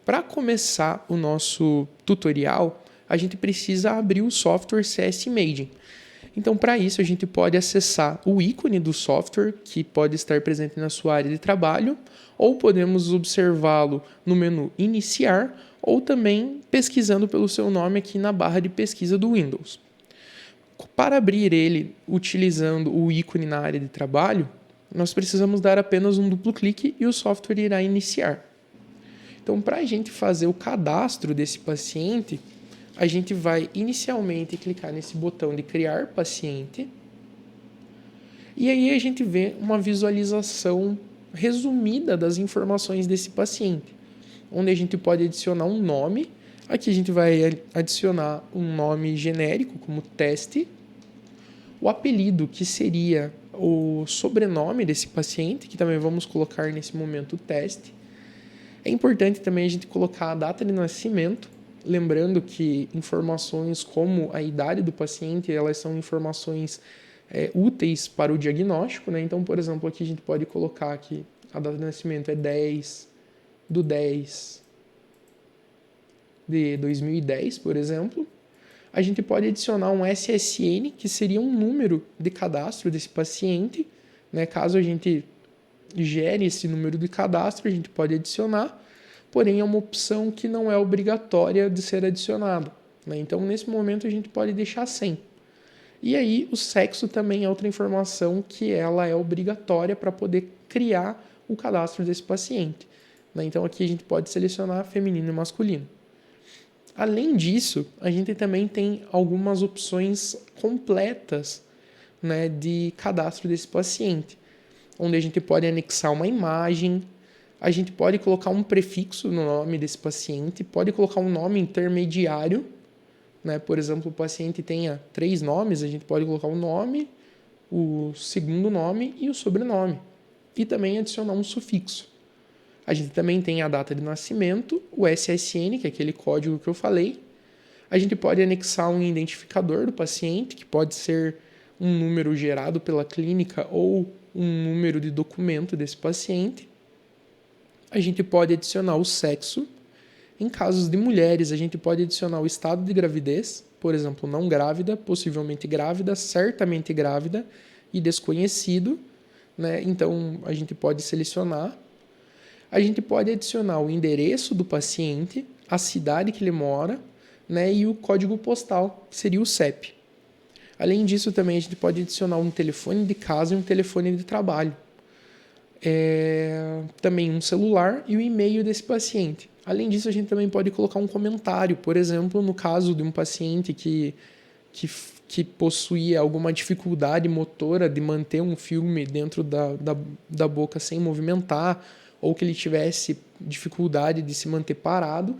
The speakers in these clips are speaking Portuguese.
Para começar o nosso tutorial, a gente precisa abrir o software CS Imaging. Então, para isso, a gente pode acessar o ícone do software, que pode estar presente na sua área de trabalho, ou podemos observá-lo no menu Iniciar, ou também pesquisando pelo seu nome aqui na barra de pesquisa do Windows. Para abrir ele utilizando o ícone na área de trabalho, nós precisamos dar apenas um duplo clique e o software irá iniciar. Então, para a gente fazer o cadastro desse paciente, a gente vai inicialmente clicar nesse botão de criar paciente e aí a gente vê uma visualização resumida das informações desse paciente, onde a gente pode adicionar um nome. Aqui a gente vai adicionar um nome genérico como teste, o apelido que seria o sobrenome desse paciente, que também vamos colocar nesse momento teste. É importante também a gente colocar a data de nascimento, lembrando que informações como a idade do paciente, elas são informações úteis para o diagnóstico, né? Então, por exemplo, aqui a gente pode colocar que a data de nascimento é 10/10 de 2010, por exemplo. A gente pode adicionar um SSN, que seria um número de cadastro desse paciente, né? Caso a gente gere esse número de cadastro, a gente pode adicionar, porém é uma opção que não é obrigatória de ser adicionada, né? Então, nesse momento, a gente pode deixar sem. E aí, o sexo também é outra informação que ela é obrigatória para poder criar o cadastro desse paciente, né? Então, aqui a gente pode selecionar feminino e masculino. Além disso, a gente também tem algumas opções completas, né, de cadastro desse paciente, onde a gente pode anexar uma imagem, a gente pode colocar um prefixo no nome desse paciente, pode colocar um nome intermediário, né? Por exemplo, o paciente tenha 3 nomes, a gente pode colocar o nome, o segundo nome e o sobrenome, e também adicionar um sufixo. A gente também tem a data de nascimento, o SSN, que é aquele código que eu falei. A gente pode anexar um identificador do paciente, que pode ser um número gerado pela clínica ou um número de documento desse paciente. A gente pode adicionar o sexo. Em casos de mulheres, a gente pode adicionar o estado de gravidez, por exemplo, não grávida, possivelmente grávida, certamente grávida e desconhecido, né? Então, a gente pode selecionar. A gente pode adicionar o endereço do paciente, a cidade que ele mora, né, e o código postal, que seria o CEP. Além disso, também a gente pode adicionar um telefone de casa e um telefone de trabalho. Também um celular e o e-mail desse paciente. Além disso, a gente também pode colocar um comentário, por exemplo, no caso de um paciente que possuía alguma dificuldade motora de manter um filme dentro da boca sem movimentar, ou que ele tivesse dificuldade de se manter parado,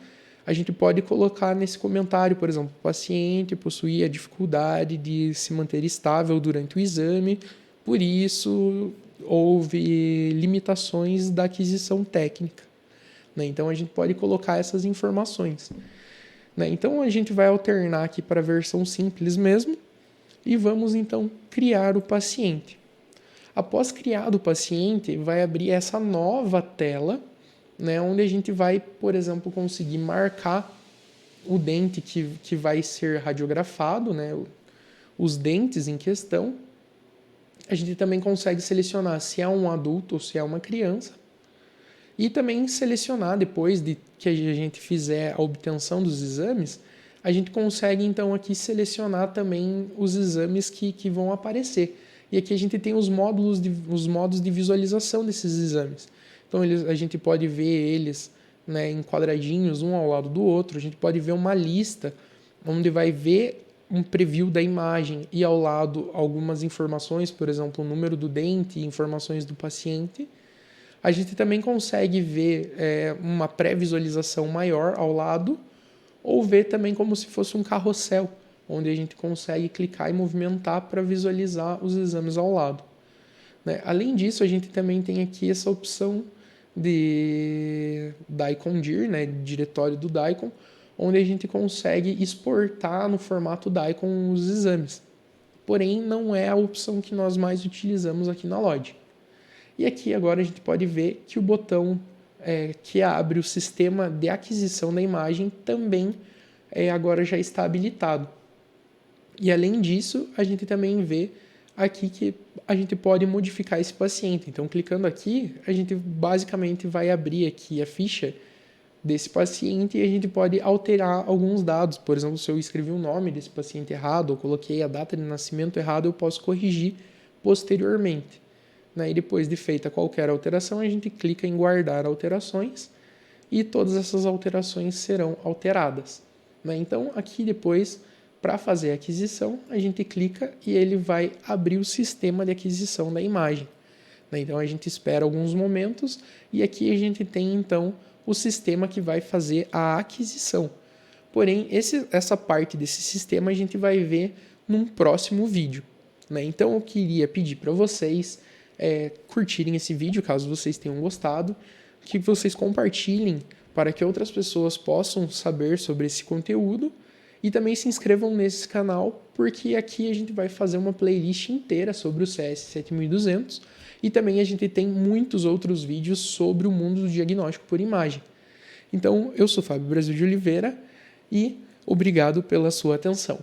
a gente pode colocar nesse comentário, por exemplo, o paciente possuía dificuldade de se manter estável durante o exame, por isso houve limitações da aquisição técnica, né? Então, a gente pode colocar essas informações, né? Então, a gente vai alternar aqui para a versão simples mesmo e vamos, então, criar o paciente. Após criado o paciente, vai abrir essa nova tela, né, onde a gente vai, por exemplo, conseguir marcar o dente que vai ser radiografado, né, os dentes em questão. A gente também consegue selecionar se é um adulto ou se é uma criança. E também selecionar, depois de que a gente fizer a obtenção dos exames, a gente consegue então aqui selecionar também os exames que vão aparecer. E aqui a gente tem os modos de visualização desses exames. Então, a gente pode ver eles, né, em quadradinhos, um ao lado do outro. A gente pode ver uma lista onde vai ver um preview da imagem e ao lado algumas informações, por exemplo, o número do dente e informações do paciente. A gente também consegue ver uma pré-visualização maior ao lado, ou ver também como se fosse um carrossel, onde a gente consegue clicar e movimentar para visualizar os exames ao lado, né? Além disso, a gente também tem aqui essa opção de DICOM DIR, né, diretório do DICOM, onde a gente consegue exportar no formato DICOM os exames. Porém, não é a opção que nós mais utilizamos aqui na Lodge. E aqui agora a gente pode ver que o botão que abre o sistema de aquisição da imagem também agora já está habilitado. E além disso, a gente também vê aqui que a gente pode modificar esse paciente. Então, clicando aqui, a gente basicamente vai abrir aqui a ficha desse paciente e a gente pode alterar alguns dados. Por exemplo, se eu escrevi o nome desse paciente errado ou coloquei a data de nascimento errado, eu posso corrigir posteriormente. E depois de feita qualquer alteração, a gente clica em guardar alterações e todas essas alterações serão alteradas. Então, aqui depois, para fazer a aquisição, a gente clica e ele vai abrir o sistema de aquisição da imagem. Então, a gente espera alguns momentos e aqui a gente tem, então, o sistema que vai fazer a aquisição. Porém, essa parte desse sistema a gente vai ver num próximo vídeo. Então, eu queria pedir para vocês curtirem esse vídeo, caso vocês tenham gostado, que vocês compartilhem para que outras pessoas possam saber sobre esse conteúdo e também se inscrevam nesse canal, porque aqui a gente vai fazer uma playlist inteira sobre o CS7200 e também a gente tem muitos outros vídeos sobre o mundo do diagnóstico por imagem. Então, eu sou Fábio Brasil de Oliveira e obrigado pela sua atenção.